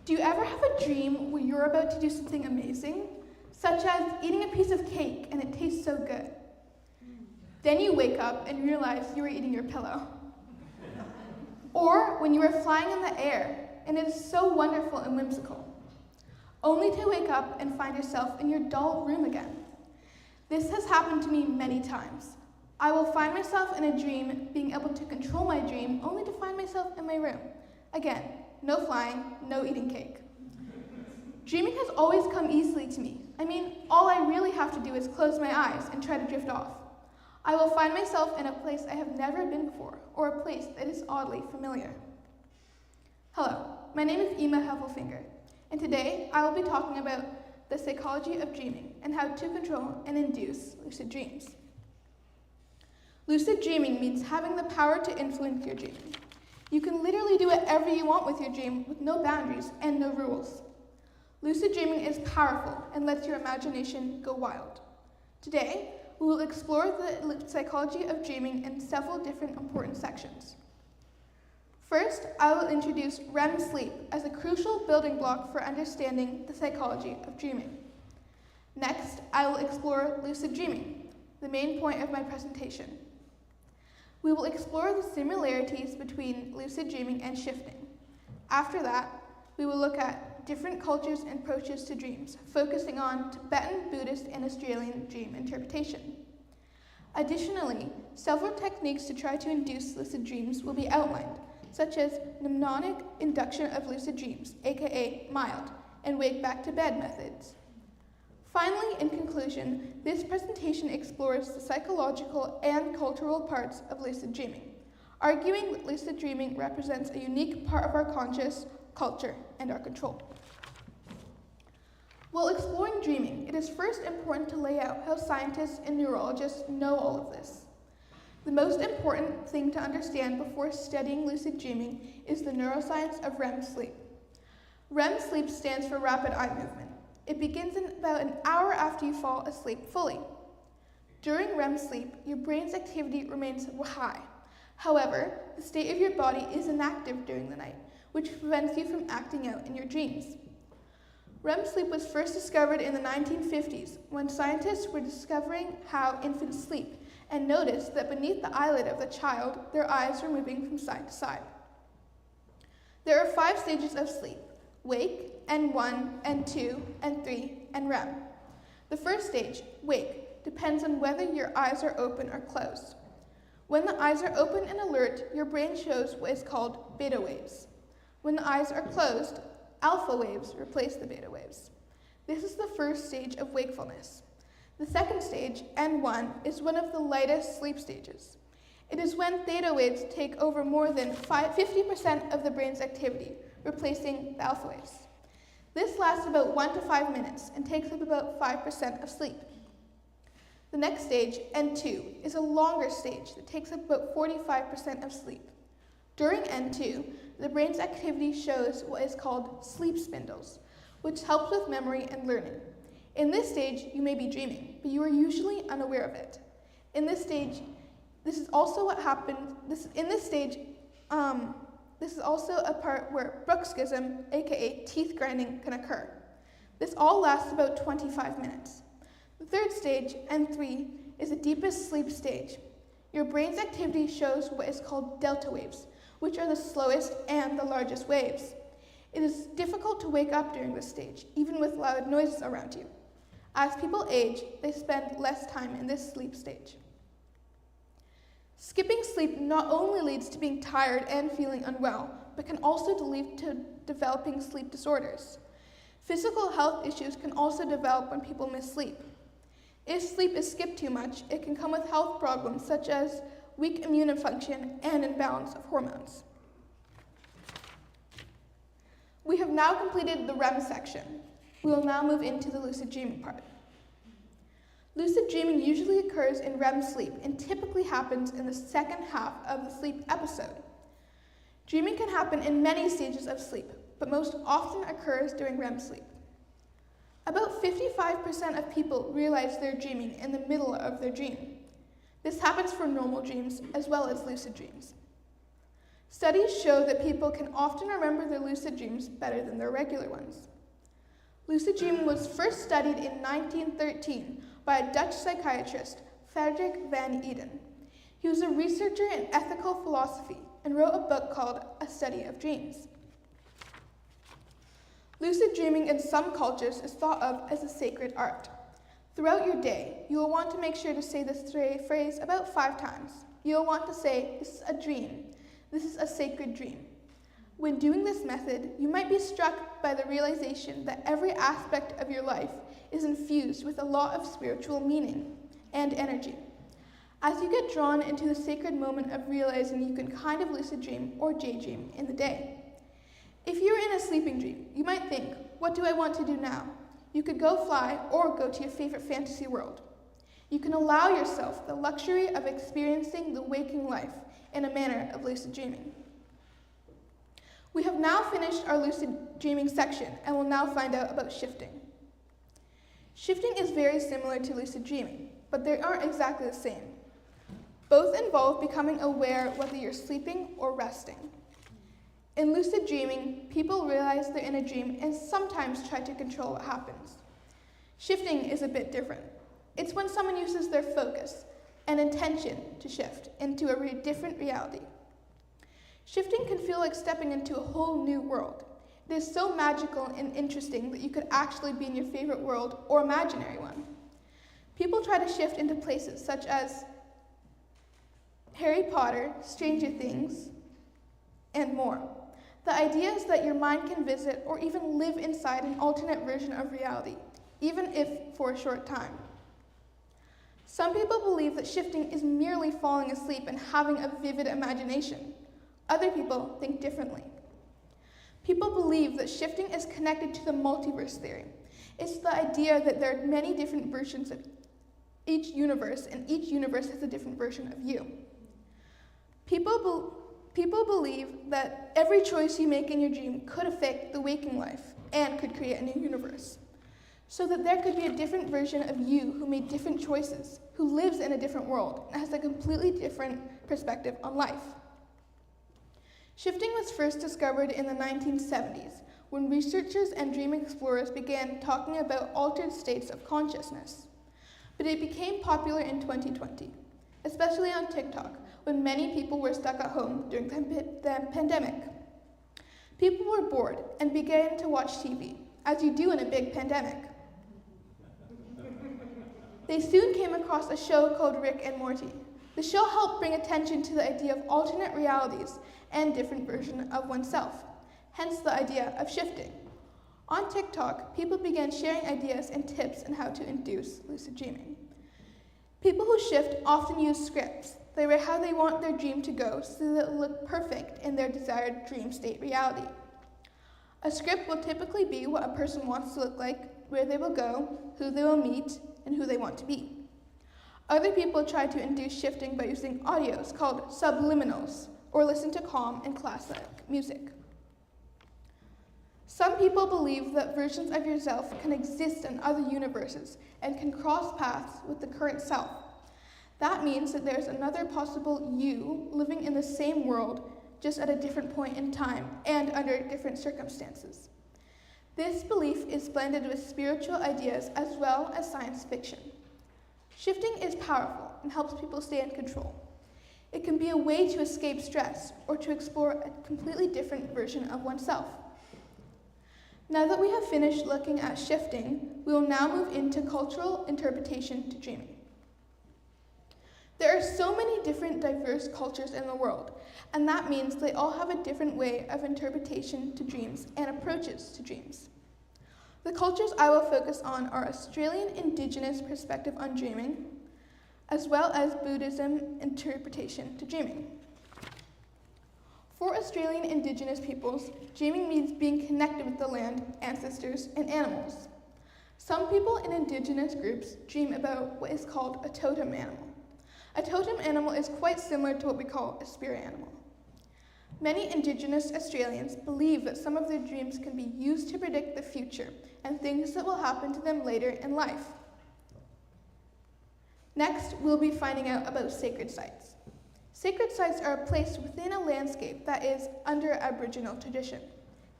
Do you ever have a dream where you're about to do something amazing, such as eating a piece of cake and it tastes so good? Then you wake up and realize you were eating your pillow. Or when you were flying in the air and it is so wonderful and whimsical, only to wake up and find yourself in your dull room again. This has happened to me many times. I will find myself in a dream, being able to control my dream, only to find myself in my room. Again, no flying, no eating cake. Dreaming has always come easily to me. I mean, all I really have to do is close my eyes and try to drift off. I will find myself in a place I have never been before, or a place that is oddly familiar. Hello, my name is Heffelfinger, and today I will be talking about the psychology of dreaming and how to control and induce lucid dreams. Lucid dreaming means having the power to influence your dreaming. You can literally do whatever you want with your dream with no boundaries and no rules. Lucid dreaming is powerful and lets your imagination go wild. Today, we will explore the psychology of dreaming in several different important sections. First, I will introduce REM sleep as a crucial building block for understanding the psychology of dreaming. Next, I will explore lucid dreaming, the main point of my presentation. We will explore the similarities between lucid dreaming and shifting. After that, we will look at different cultures and approaches to dreams, focusing on Tibetan, Buddhist, and Australian dream interpretation. Additionally, several techniques to try to induce lucid dreams will be outlined, such as mnemonic induction of lucid dreams, aka MILD, and wake back to bed methods. Finally, in conclusion, this presentation explores the psychological and cultural parts of lucid dreaming, arguing that lucid dreaming represents a unique part of our conscious, culture, and our control. While exploring dreaming, it is first important to lay out how scientists and neurologists know all of this. The most important thing to understand before studying lucid dreaming is the neuroscience of REM sleep. REM sleep stands for rapid eye movement. It begins in about an hour after you fall asleep fully. During REM sleep, your brain's activity remains high. However, the state of your body is inactive during the night, which prevents you from acting out in your dreams. REM sleep was first discovered in the 1950s when scientists were discovering how infants sleep and noticed that beneath the eyelid of the child, their eyes were moving from side to side. There are 5 stages of sleep: wake, N1, N2, N3, and REM. The first stage, wake, depends on whether your eyes are open or closed. When the eyes are open and alert, your brain shows what is called beta waves. When the eyes are closed, alpha waves replace the beta waves. This is the first stage of wakefulness. The second stage, N1, is one of the lightest sleep stages. It is when theta waves take over more than 50% of the brain's activity, replacing the alpha waves. This lasts about 1 to 5 minutes and takes up about 5% of sleep. The next stage, N2, is a longer stage that takes up about 45% of sleep. During N2, the brain's activity shows what is called sleep spindles, which helps with memory and learning. In this stage, you may be dreaming, but you are usually unaware of it. In this stage, this is also what happens. This is also a part where bruxism, aka teeth grinding, can occur. This all lasts about 25 minutes. The third stage, N3, is the deepest sleep stage. Your brain's activity shows what is called delta waves, which are the slowest and the largest waves. It is difficult to wake up during this stage, even with loud noises around you. As people age, they spend less time in this sleep stage. Skipping sleep not only leads to being tired and feeling unwell, but can also lead to developing sleep disorders. Physical health issues can also develop when people miss sleep. If sleep is skipped too much, it can come with health problems such as weak immune function and imbalance of hormones. We have now completed the REM section. We will now move into the lucid dreaming part. Lucid dreaming usually occurs in REM sleep and typically happens in the second half of the sleep episode. Dreaming can happen in many stages of sleep, but most often occurs during REM sleep. About 55% of people realize they're dreaming in the middle of their dream. This happens for normal dreams as well as lucid dreams. Studies show that people can often remember their lucid dreams better than their regular ones. Lucid dreaming was first studied in 1913 by a Dutch psychiatrist, Frederik van Eden. He was a researcher in ethical philosophy and wrote a book called A Study of Dreams. Lucid dreaming in some cultures is thought of as a sacred art. Throughout your day, you will want to make sure to say this phrase about 5 times. You will want to say, "This is a dream. This is a sacred dream." When doing this method, you might be struck by the realization that every aspect of your life is infused with a lot of spiritual meaning and energy. As you get drawn into the sacred moment of realizing you can kind of lucid dream or daydream in the day. If you're in a sleeping dream, you might think, "What do I want to do now?" You could go fly or go to your favorite fantasy world. You can allow yourself the luxury of experiencing the waking life in a manner of lucid dreaming. We have now finished our lucid dreaming section and will now find out about shifting. Shifting is very similar to lucid dreaming, but they aren't exactly the same. Both involve becoming aware whether you're sleeping or resting. In lucid dreaming, people realize they're in a dream and sometimes try to control what happens. Shifting is a bit different. It's when someone uses their focus and intention to shift into a different reality. Shifting can feel like stepping into a whole new world. It is so magical and interesting that you could actually be in your favorite world or imaginary one. People try to shift into places such as Harry Potter, Stranger Things, and more. The idea is that your mind can visit or even live inside an alternate version of reality, even if for a short time. Some people believe that shifting is merely falling asleep and having a vivid imagination. Other people think differently. People believe that shifting is connected to the multiverse theory. It's the idea that there are many different versions of each universe, and each universe has a different version of you. People believe that every choice you make in your dream could affect the waking life and could create a new universe. So that there could be a different version of you who made different choices, who lives in a different world and has a completely different perspective on life. Shifting was first discovered in the 1970s, when researchers and dream explorers began talking about altered states of consciousness. But it became popular in 2020, especially on TikTok, when many people were stuck at home during the pandemic. People were bored and began to watch TV, as you do in a big pandemic. They soon came across a show called Rick and Morty. The show helped bring attention to the idea of alternate realities and different versions of oneself, hence the idea of shifting. On TikTok, people began sharing ideas and tips on how to induce lucid dreaming. People who shift often use scripts. They write how they want their dream to go so that it will look perfect in their desired dream state reality. A script will typically be what a person wants to look like, where they will go, who they will meet, and who they want to be. Other people try to induce shifting by using audios called subliminals, or listen to calm and classic music. Some people believe that versions of yourself can exist in other universes and can cross paths with the current self. That means that there's another possible you living in the same world, just at a different point in time and under different circumstances. This belief is blended with spiritual ideas as well as science fiction. Shifting is powerful and helps people stay in control. It can be a way to escape stress or to explore a completely different version of oneself. Now that we have finished looking at shifting, we will now move into cultural interpretation to dreaming. There are so many different diverse cultures in the world, and that means they all have a different way of interpretation to dreams and approaches to dreams. The cultures I will focus on are Australian Indigenous perspective on dreaming, as well as Buddhism interpretation to dreaming. For Australian Indigenous peoples, dreaming means being connected with the land, ancestors, and animals. Some people in Indigenous groups dream about what is called a totem animal. A totem animal is quite similar to what we call a spirit animal. Many Indigenous Australians believe that some of their dreams can be used to predict the future and things that will happen to them later in life. Next, we'll be finding out about sacred sites. Sacred sites are placed within a landscape that is under Aboriginal tradition.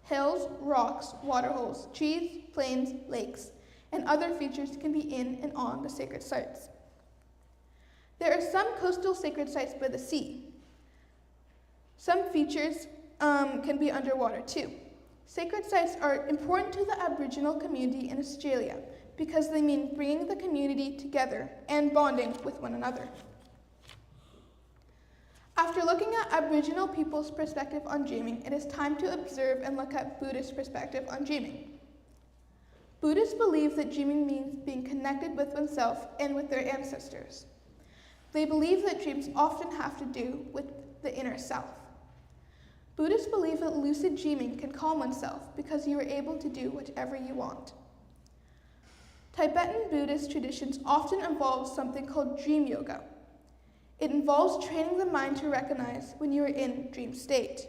Hills, rocks, waterholes, trees, plains, lakes, and other features can be in and on the sacred sites. There are some coastal sacred sites by the sea. Some features can be underwater too. Sacred sites are important to the Aboriginal community in Australia because they mean bringing the community together and bonding with one another. After looking at Aboriginal people's perspective on dreaming, it is time to observe and look at Buddhist perspective on dreaming. Buddhists believe that dreaming means being connected with oneself and with their ancestors. They believe that dreams often have to do with the inner self. Buddhists believe that lucid dreaming can calm oneself because you are able to do whatever you want. Tibetan Buddhist traditions often involve something called dream yoga. It involves training the mind to recognize when you are in dream state.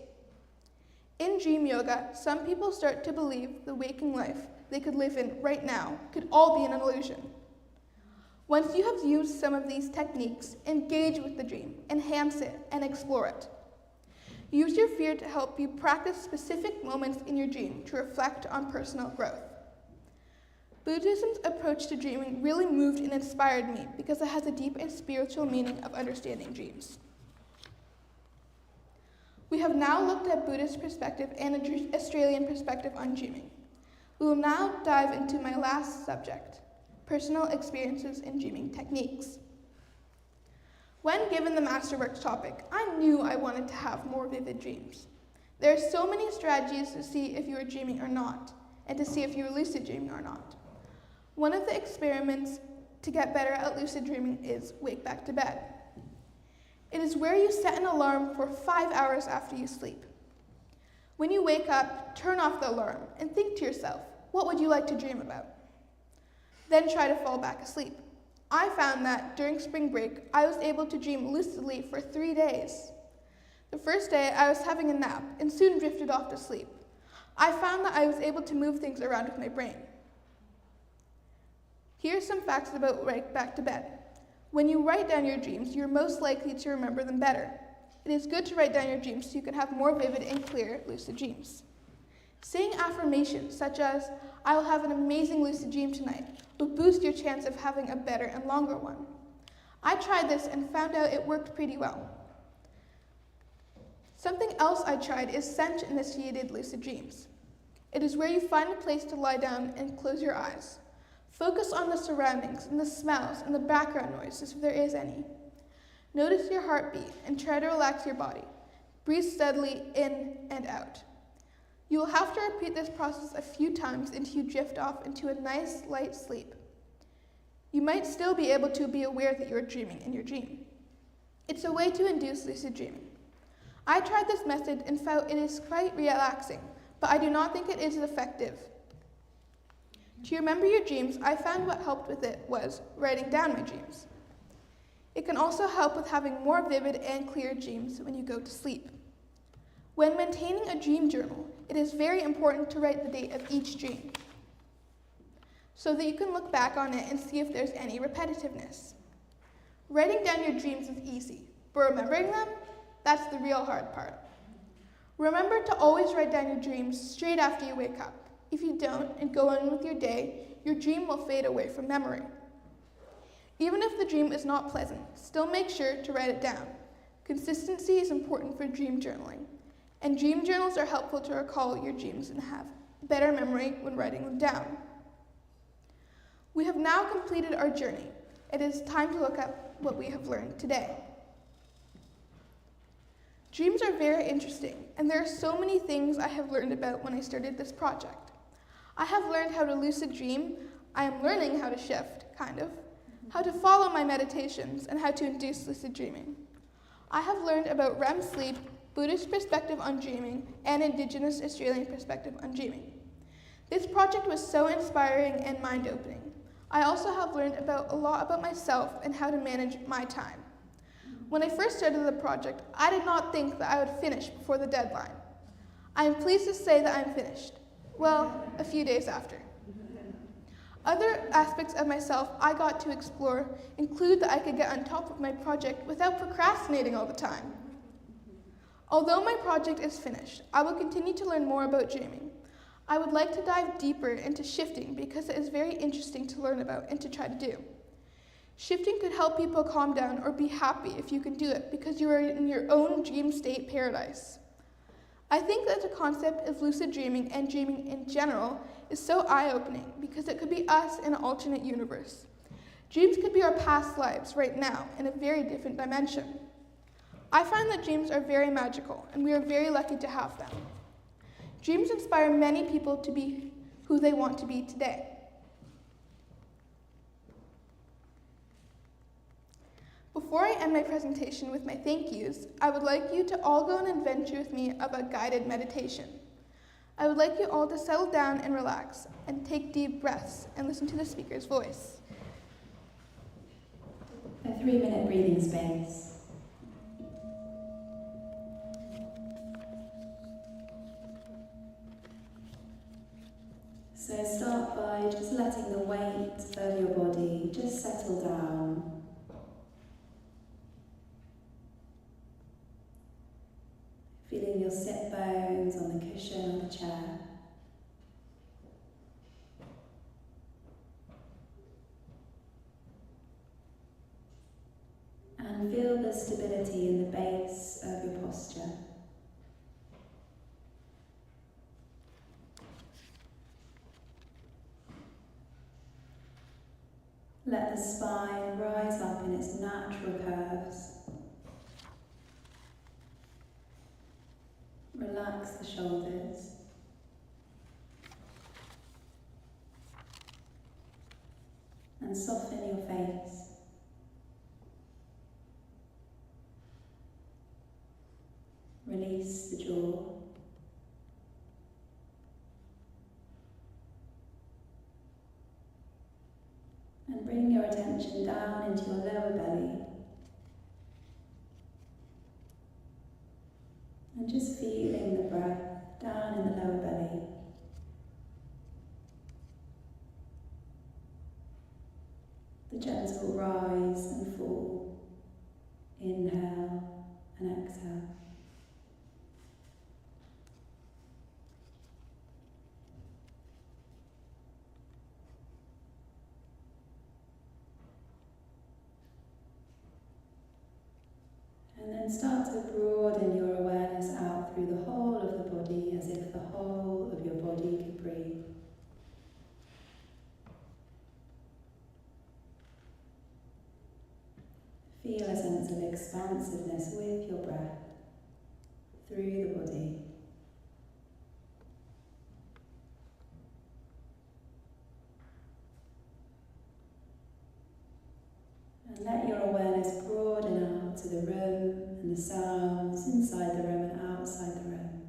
In dream yoga, some people start to believe the waking life they could live in right now could all be an illusion. Once you have used some of these techniques, engage with the dream, enhance it, and explore it. Use your fear to help you practice specific moments in your dream to reflect on personal growth. Buddhism's approach to dreaming really moved and inspired me because it has a deep and spiritual meaning of understanding dreams. We have now looked at Buddhist perspective and an Australian perspective on dreaming. We will now dive into my last subject, personal experiences in dreaming techniques. When given the Masterworks topic, I knew I wanted to have more vivid dreams. There are so many strategies to see if you are dreaming or not, and to see if you are lucid dreaming or not. One of the experiments to get better at lucid dreaming is wake back to bed. It is where you set an alarm for 5 hours after you sleep. When you wake up, turn off the alarm and think to yourself, what would you like to dream about? Then try to fall back asleep. I found that during spring break, I was able to dream lucidly for 3 days. The first day, I was having a nap and soon drifted off to sleep. I found that I was able to move things around with my brain. Here are some facts about wake back to bed. When you write down your dreams, you're most likely to remember them better. It is good to write down your dreams so you can have more vivid and clear lucid dreams. Saying affirmations such as, I will have an amazing lucid dream tonight, will boost your chance of having a better and longer one. I tried this and found out it worked pretty well. Something else I tried is scent-initiated lucid dreams. It is where you find a place to lie down and close your eyes. Focus on the surroundings and the smells and the background noises if there is any. Notice your heartbeat and try to relax your body. Breathe steadily in and out. You will have to repeat this process a few times until you drift off into a nice, light sleep. You might still be able to be aware that you are dreaming in your dream. It's a way to induce lucid dreaming. I tried this method and found it is quite relaxing, but I do not think it is effective. To remember your dreams, I found what helped with it was writing down my dreams. It can also help with having more vivid and clear dreams when you go to sleep. When maintaining a dream journal, it is very important to write the date of each dream so that you can look back on it and see if there's any repetitiveness. Writing down your dreams is easy, but remembering them, that's the real hard part. Remember to always write down your dreams straight after you wake up. If you don't and go on with your day, your dream will fade away from memory. Even if the dream is not pleasant, still make sure to write it down. Consistency is important for dream journaling, and dream journals are helpful to recall your dreams and have better memory when writing them down. We have now completed our journey. It is time to look at what we have learned today. Dreams are very interesting, and there are so many things I have learned about when I started this project. I have learned how to lucid dream, I am learning how to shift, how to follow my meditations, and how to induce lucid dreaming. I have learned about REM sleep, Buddhist perspective on dreaming, and Indigenous Australian perspective on dreaming. This project was so inspiring and mind-opening. I also have learned a lot about myself and how to manage my time. When I first started the project, I did not think that I would finish before the deadline. I am pleased to say that I'm finished. Well, a few days after. Other aspects of myself I got to explore include that I could get on top of my project without procrastinating all the time. Although my project is finished, I will continue to learn more about dreaming. I would like to dive deeper into shifting because it is very interesting to learn about and to try to do. Shifting could help people calm down or be happy if you can do it because you are in your own dream state paradise. I think that the concept of lucid dreaming and dreaming in general is so eye-opening because it could be us in an alternate universe. Dreams could be our past lives right now in a very different dimension. I find that dreams are very magical and we are very lucky to have them. Dreams inspire many people to be who they want to be today. Before I end my presentation with my thank yous, I would like you to all go on an adventure with me of a guided meditation. I would like you all to settle down and relax and take deep breaths and listen to the speaker's voice. A 3-minute breathing space. So start by just letting the weight of your body just settle down. Feeling your sit bones on the cushion of the chair. And feel the stability in the base of your posture. Let the spine rise up in its natural curves. Relax the shoulders. And soften your face. Release the jaw. And bring your attention down into your lower belly. And just feeling the breath down in the lower belly. The gentle rise and fall. Inhale and exhale. And then start to broaden your awareness out through the whole of the body as if the whole of your body could breathe. Feel a sense of expansiveness with your breath through the body. And let your awareness broaden out to the room and the sounds inside the room and outside the room.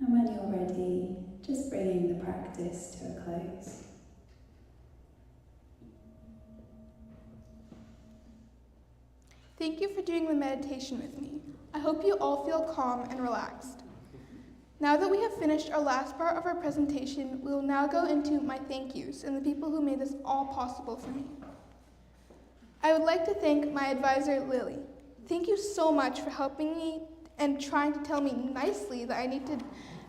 And when you're ready, just bringing the practice to a close. Thank you for doing the meditation with me. I hope you all feel calm and relaxed. Now that we have finished our last part of our presentation, we will now go into my thank yous and the people who made this all possible for me. I would like to thank my advisor, Lily. Thank you so much for helping me and trying to tell me nicely that I need to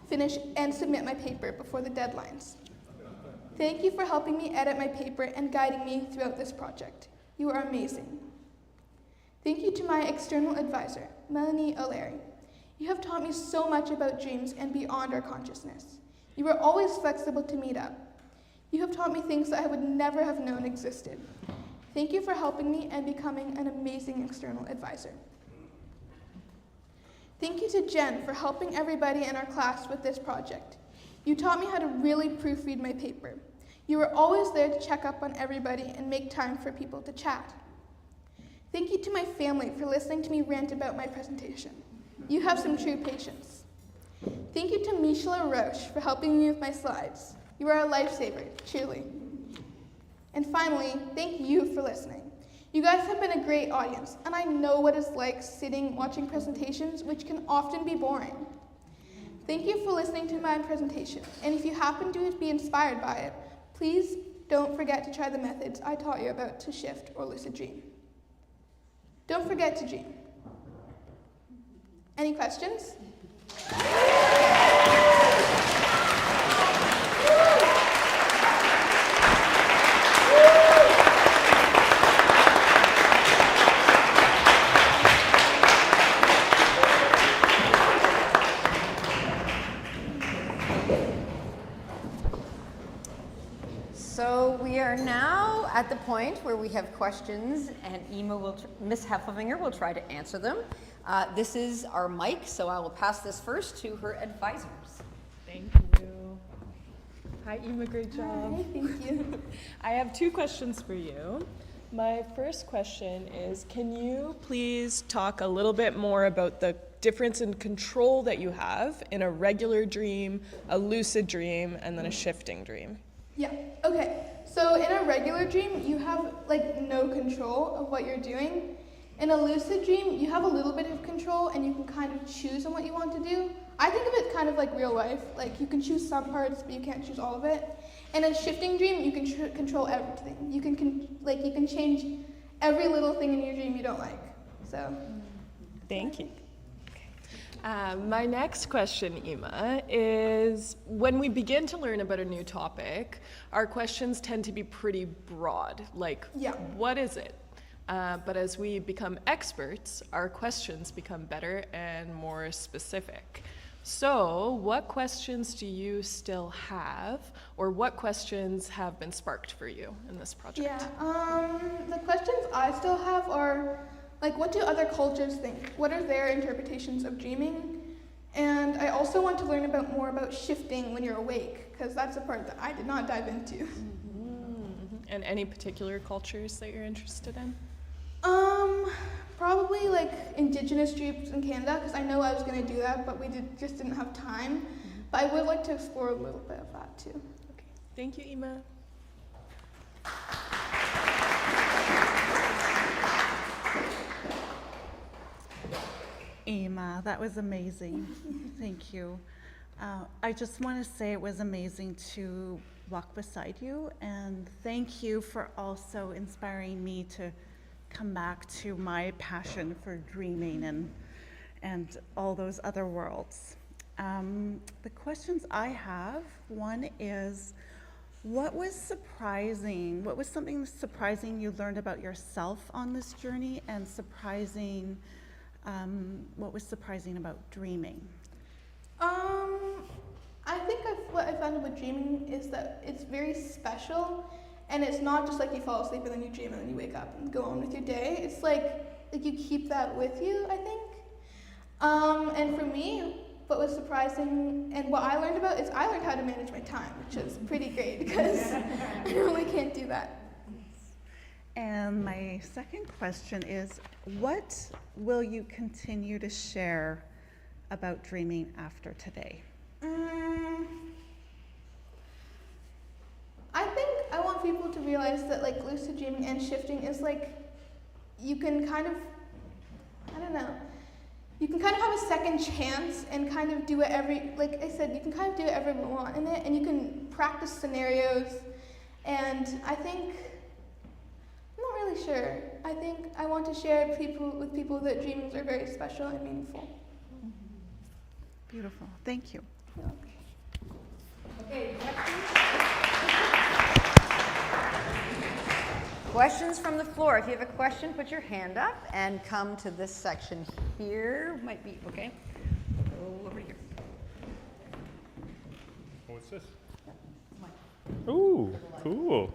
finish and submit my paper before the deadlines. Thank you for helping me edit my paper and guiding me throughout this project. You are amazing. Thank you to my external advisor, Melanie O'Leary. You have taught me so much about dreams and beyond our consciousness. You were always flexible to meet up. You have taught me things that I would never have known existed. Thank you for helping me and becoming an amazing external advisor. Thank you to Jen for helping everybody in our class with this project. You taught me how to really proofread my paper. You were always there to check up on everybody and make time for people to chat. Thank you to my family for listening to me rant about my presentation. You have some true patience. Thank you to Michela Roche for helping me with my slides. You are a lifesaver, truly. And finally, thank you for listening. You guys have been a great audience, and I know what it's like sitting watching presentations, which can often be boring. Thank you for listening to my presentation, and if you happen to be inspired by it, please don't forget to try the methods I taught you about to shift or lucid dream. Don't forget to dream. Any questions? So we are now at the point where we have questions, and Miss Heffelfinger will try to answer them. This is our mic, so I will pass this first to her advisors. Thank you. Hi, Ema, great job. Hi, thank you. I have 2 questions for you. My first question is, can you please talk a little bit more about the difference in control that you have in a regular dream, a lucid dream, and then a shifting dream? Yeah, okay. So in a regular dream, you have like no control of what you're doing. In a lucid dream, you have a little bit of control and you can kind of choose on what you want to do. I think of it kind of like real life. Like you can choose some parts, but you can't choose all of it. In a shifting dream, you can control everything. You can change every little thing in your dream you don't like. So. Thank you. My next question, Ema, is when we begin to learn about a new topic, our questions tend to be pretty broad, like, what is it? But as we become experts, our questions become better and more specific. So what questions do you still have, or what questions have been sparked for you in this project? Yeah, the questions I still have are, like, what do other cultures think? What are their interpretations of dreaming? And I also want to learn more about shifting when you're awake, because that's a part that I did not dive into. Mm-hmm. And any particular cultures that you're interested in? Probably like Indigenous dreams in Canada, because I know I was going to do that, but we just didn't have time. Mm-hmm. But I would like to explore a little bit of that too. Okay. Thank you, Ema. Ema, that was amazing. Thank you. I just want to say it was amazing to walk beside you, and thank you for also inspiring me to come back to my passion for dreaming and all those other worlds. The questions I have, one is, what was something surprising you learned about yourself on this journey, and what was surprising about dreaming? I think what I found with dreaming is that it's very special, and it's not just like you fall asleep and then you dream and then you wake up and go on with your day. It's like you keep that with you, I think. And for me, what was surprising and what I learned about is I learned how to manage my time, which is pretty great because I normally can't do that. And my second question is, what will you continue to share about dreaming after today? I think I want people to realize that like lucid dreaming and shifting is like, you can kind of, you can kind of have a second chance and kind of do it like I said, you can kind of do whatever you want in it, and you can practice scenarios, and I think, I'm not really sure. I think I want to share with people that dreams are very special and meaningful. Beautiful. Thank you. Okay, questions from the floor. If you have a question, put your hand up and come to this section here. Might be, okay. Go over here. What's this? Ooh, cool.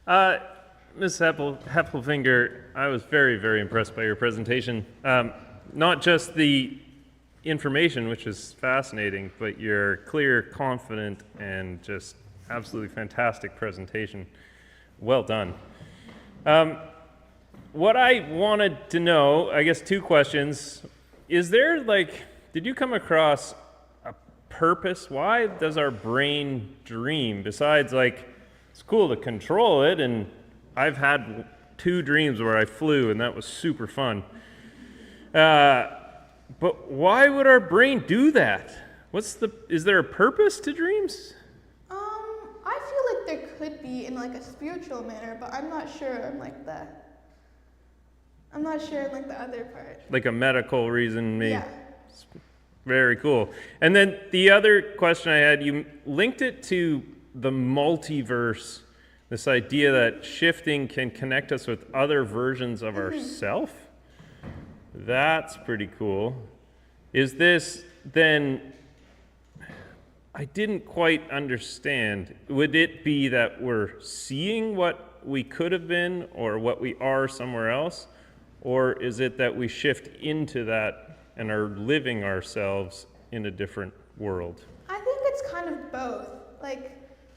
Ms. Heffelfinger, I was very, very impressed by your presentation. Not just the information, which is fascinating, but your clear, confident, and just absolutely fantastic presentation. Well done. What I wanted to know, I guess 2 questions. Is there did you come across a purpose? Why does our brain dream? Besides, like, it's cool to control it, and I've had 2 dreams where I flew, and that was super fun. But why would our brain do that? Is there a purpose to dreams? I feel like there could be in like a spiritual manner, but I'm not sure in like the other part. Like a medical reason, maybe? Yeah. Very cool. And then the other question I had, you linked it to the multiverse, this idea that shifting can connect us with other versions of ourself. That's pretty cool. Is this then, I didn't quite understand. Would it be that we're seeing what we could have been or what we are somewhere else? Or is it that we shift into that and are living ourselves in a different world? I think it's kind of both. Like,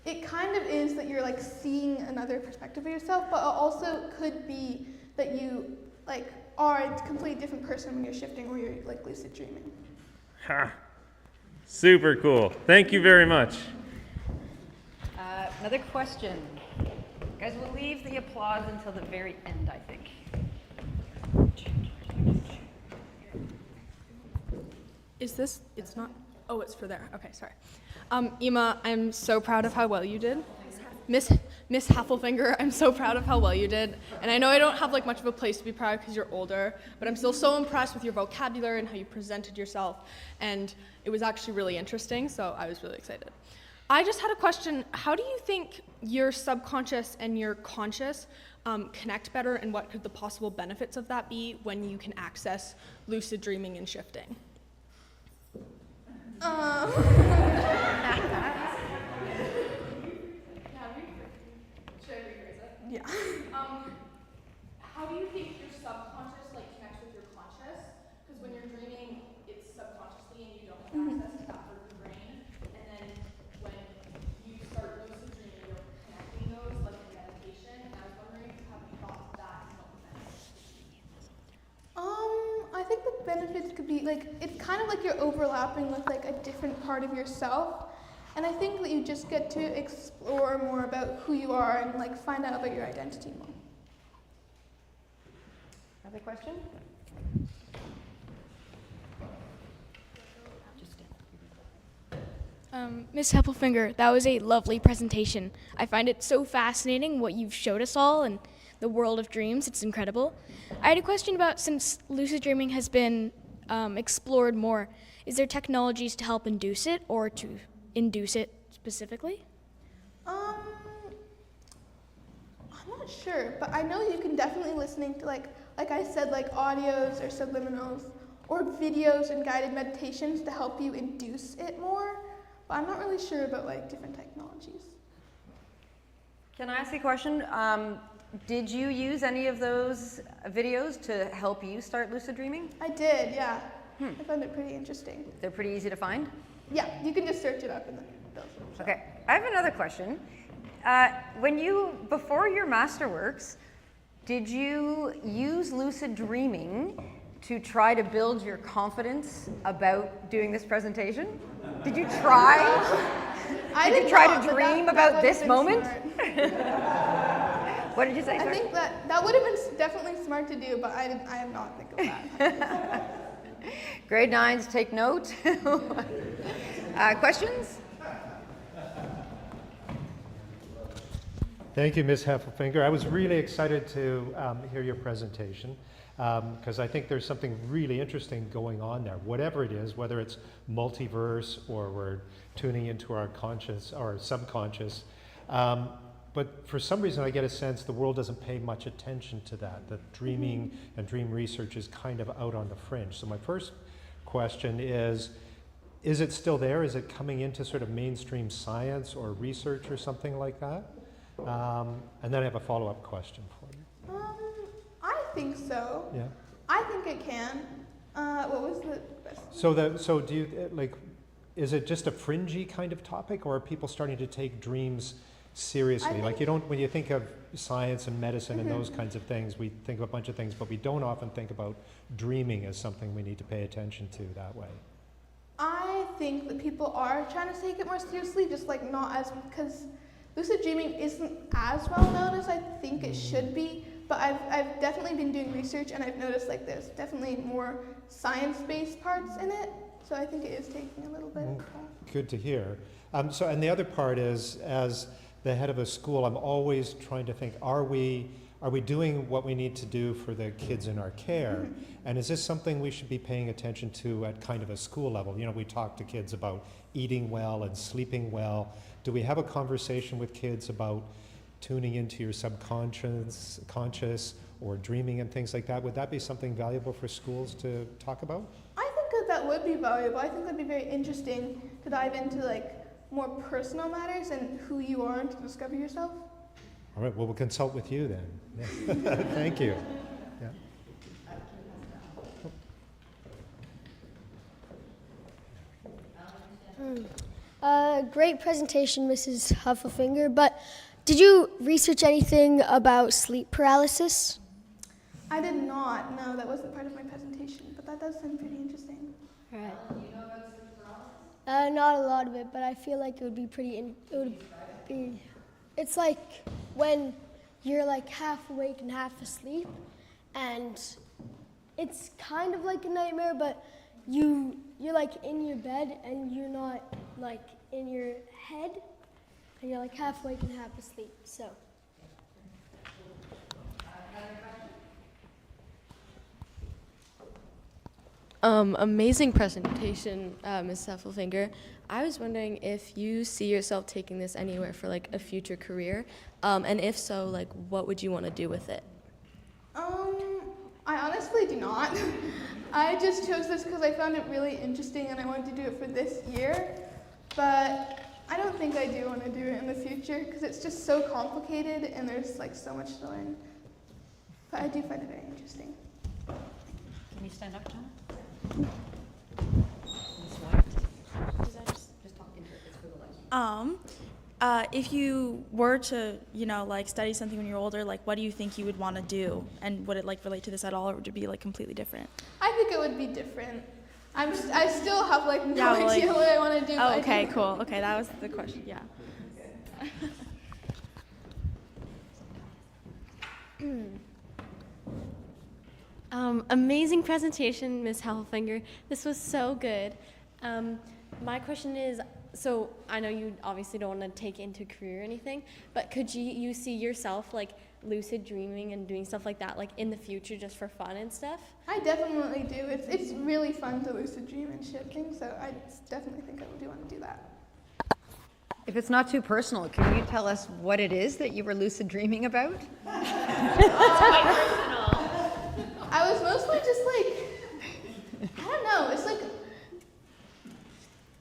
it kind of is that you're like seeing another perspective of yourself, but it also could be that you like are a completely different person when you're shifting or you're like lucid dreaming. Ha! Super cool. Thank you very much. Another question. Guys, we'll leave the applause until the very end, I think. Is this, it's not, oh, it's for there. Okay, sorry. Emma, I'm so proud of how well you did. Miss Heffelfinger, I'm so proud of how well you did. And I know I don't have like much of a place to be proud because you're older, but I'm still so impressed with your vocabulary and how you presented yourself. And it was actually really interesting, so I was really excited. I just had a question. How do you think your subconscious and your conscious connect better, and what could the possible benefits of that be when you can access lucid dreaming and shifting? Yeah. How do you think your subconscious like connects with your conscious? Because when you're dreaming, it's subconsciously and you don't have access to that part of your brain. And then when you start lucid dreaming, you're connecting those like in meditation. And I was wondering, have you thought of that and what the benefits would be? I think the benefits could be like it's kind of like you're overlapping with like a different part of yourself. And I think that you just get to explore more about who you are and like find out about your identity more. Another question? Ms. Heffelfinger, that was a lovely presentation. I find it so fascinating what you've showed us all and the world of dreams. It's incredible. I had a question about, since lucid dreaming has been explored more, is there technologies to help induce it or to induce it specifically? I'm not sure, but I know you can definitely listening to like I said, like audios or subliminals or videos and guided meditations to help you induce it more. But I'm not really sure about like different technologies. Can I ask you a question? Did you use any of those videos to help you start lucid dreaming? I did, yeah. I found it pretty interesting. They're pretty easy to find? Yeah, you can just search it up and then they'll show up. Okay, I have another question. Before your Masterworks, did you use lucid dreaming to try to build your confidence about doing this presentation? Did you try? Did you try to dream about this moment? What did you say? I think that would have been definitely smart to do, but I have not think of that. Grade 9s, take note. Questions? Thank you, Ms. Heffelfinger. I was really excited to hear your presentation because I think there's something really interesting going on there. Whatever it is, whether it's multiverse or we're tuning into our conscious or subconscious, but for some reason I get a sense the world doesn't pay much attention to that. That dreaming and dream research is kind of out on the fringe. So my first question is it still there? Is it coming into sort of mainstream science or research or something like that? And then I have a follow-up question for you. I think so. Yeah. I think it can. What was the question? So do you like? Is it just a fringy kind of topic, or are people starting to take dreams seriously? Like when you think of science and medicine and those kinds of things, we think of a bunch of things, but we don't often think about dreaming as something we need to pay attention to that way. I think that people are trying to take it more seriously, just like not as, because lucid dreaming isn't as well known as I think it should be, but I've definitely been doing research and I've noticed like there's definitely more science-based parts in it, so I think it is taking a little bit. Good to hear. So, and the other part is, as the head of a school, I'm always trying to think, are we doing what we need to do for the kids in our care? And is this something we should be paying attention to at kind of a school level? You know, we talk to kids about eating well and sleeping well. Do we have a conversation with kids about tuning into your subconscious, conscious, or dreaming and things like that? Would that be something valuable for schools to talk about? I think that would be valuable. I think that'd be very interesting to dive into like more personal matters and who you are and to discover yourself. All right, well, we'll consult with you then. Yeah. Thank you. Yeah. Great presentation, Mrs. Heffelfinger, but did you research anything about sleep paralysis? I did not. No, that wasn't part of my presentation, but that does sound pretty interesting. All right. Do you know about sleep paralysis? Not a lot of it, but I feel like it would be it's like when you're like half awake and half asleep, and it's kind of like a nightmare, but you're like in your bed and you're not like in your head, and you're like half awake and half asleep. So. Amazing presentation, Ms. Heffelfinger. I was wondering if you see yourself taking this anywhere for like a future career, and if so, like what would you want to do with it? I honestly do not. I just chose this because I found it really interesting and I wanted to do it for this year, but I don't think I do want to do it in the future because it's just so complicated and there's like so much to learn. But I do find it very interesting. Can you stand up, John? Ms. White? Just talk into it, it's for the light. If you were to, like study something when you're older, like what do you think you would want to do? And would it like relate to this at all, or would it be like completely different? I think it would be different. I still have like no idea what I want to do. Oh, okay, cool. Okay, that was the question, yeah. Amazing presentation, Ms. Heffelfinger. This was so good. My question is, so I know you obviously don't want to take it into a career or anything, but could you see yourself like lucid dreaming and doing stuff like that, like in the future, just for fun and stuff? I definitely do. It's really fun to lucid dream and shit things, so I definitely think I do want to do that. If it's not too personal, can you tell us what it is that you were lucid dreaming about? It's quite personal. I was mostly just like, I don't know, it's like,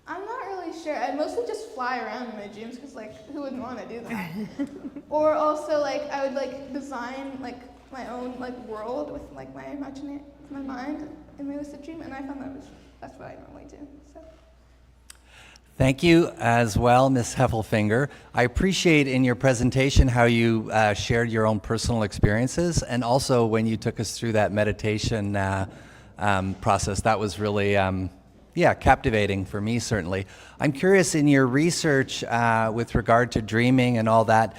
I'm not really sure. I mostly just fly around in my dreams because like, who wouldn't want to do that? Or also like, I would like design like my own like world with like my mind in my lucid dream, and I found that's what I normally do. So. Thank you as well, Ms. Heffelfinger. I appreciate in your presentation how you shared your own personal experiences, and also when you took us through that meditation process. That was really, captivating for me, certainly. I'm curious, in your research with regard to dreaming and all that,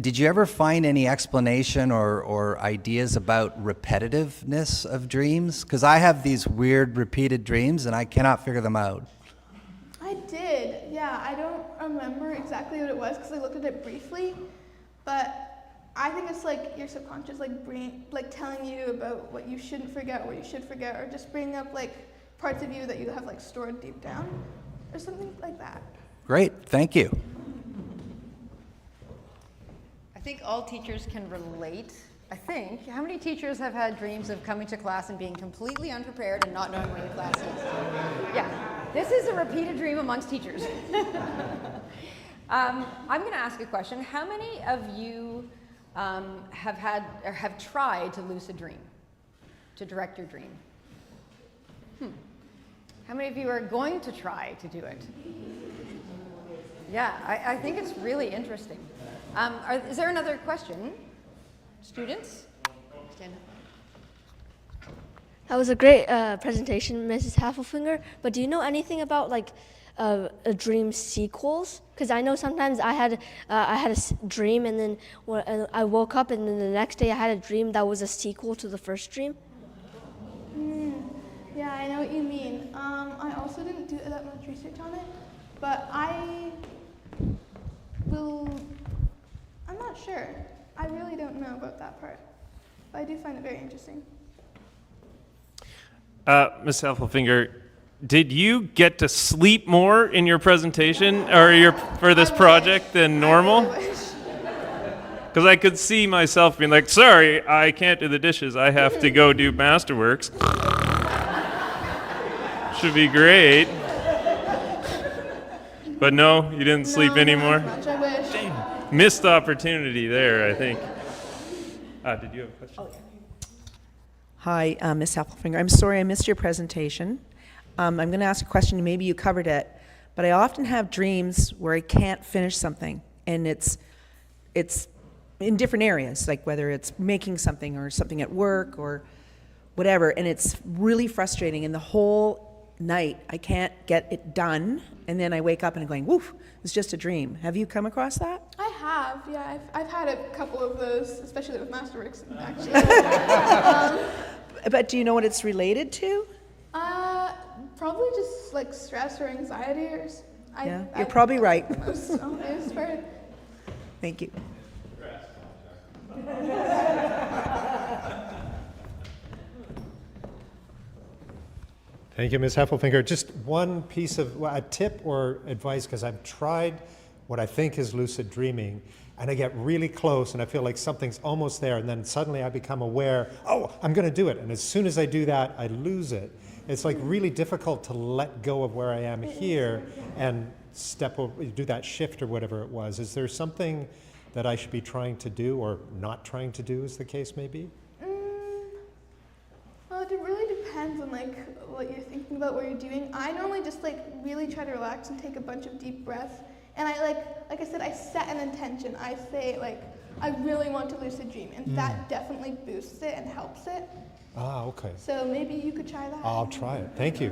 did you ever find any explanation or ideas about repetitiveness of dreams? Because I have these weird repeated dreams and I cannot figure them out. I did, yeah. I don't remember exactly what it was because I looked at it briefly, but I think it's like your subconscious brain telling you about what you shouldn't forget, what you should forget, or just bringing up like parts of you that you have like stored deep down, or something like that. Great, thank you. I think all teachers can relate. I think. How many teachers have had dreams of coming to class and being completely unprepared and not knowing where the class is? Yeah, this is a repeated dream amongst teachers. I'm going to ask a question. How many of you have had or have tried to lucid dream, to direct your dream? How many of you are going to try to do it? Yeah, I think it's really interesting. Is there another question? Students? Stand up. That was a great presentation, Mrs. Heffelfinger. But do you know anything about like dream sequels? Because I know sometimes I had a dream, and then I woke up, and then the next day I had a dream that was a sequel to the first dream. Yeah, I know what you mean. I also didn't do that much research on it, but I'm not sure. I really don't know about that part, but I do find it very interesting. Ms. Heffelfinger, did you get to sleep more in your presentation for this project than normal? Because I could see myself being like, sorry, I can't do the dishes. I have to go do Masterworks. Should be great. But no, you didn't sleep anymore? Not as much, I wish. Missed opportunity there, I think. Did you have a question? Oh, yeah. Hi, Ms. Heffelfinger. I'm sorry I missed your presentation. I'm going to ask a question, maybe you covered it, but I often have dreams where I can't finish something, and it's in different areas, like whether it's making something or something at work or whatever, and it's really frustrating, and the whole night I can't get it done, and then I wake up and I'm going, woof, it's just a dream. Have you come across that? I have, yeah. I've had a couple of those, especially with Masterworks, actually. But do you know what it's related to? Probably just like stress or anxiety, or Yeah, you're probably right. Thank you. Thank you, Ms. Heffelfinger. Just one piece of a tip or advice, because I've tried what I think is lucid dreaming, and I get really close and I feel like something's almost there, and then suddenly I become aware, oh, I'm going to do it. And as soon as I do that, I lose it. It's like really difficult to let go of where I am here and step over, do that shift or whatever it was. Is there something that I should be trying to do or not trying to do, as the case may be? Well, it really depends on like what you're thinking about, what you're doing. I normally just like really try to relax and take a bunch of deep breaths. And I like I said, I set an intention. I say like, I really want to lucid dream, and that definitely boosts it and helps it. Ah, okay. So maybe you could try that. I'll try it. Thank you.